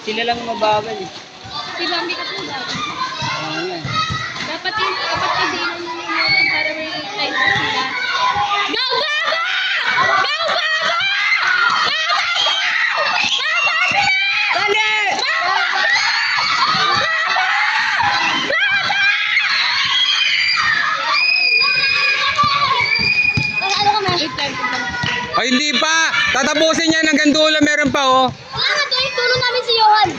Sila lang mababal eh. Si Bambi kasi bagal. Oo nga. Dapat kasi yun ang nangyayari para may time ko sila. Go, Baba! Go, Baba! Dali! Ano ka na? Wait lang. Ay, hindi pa. Tatapusin niya hanggang dulo. Meron pa, oh. Wala nga to, itulong namin si Johan.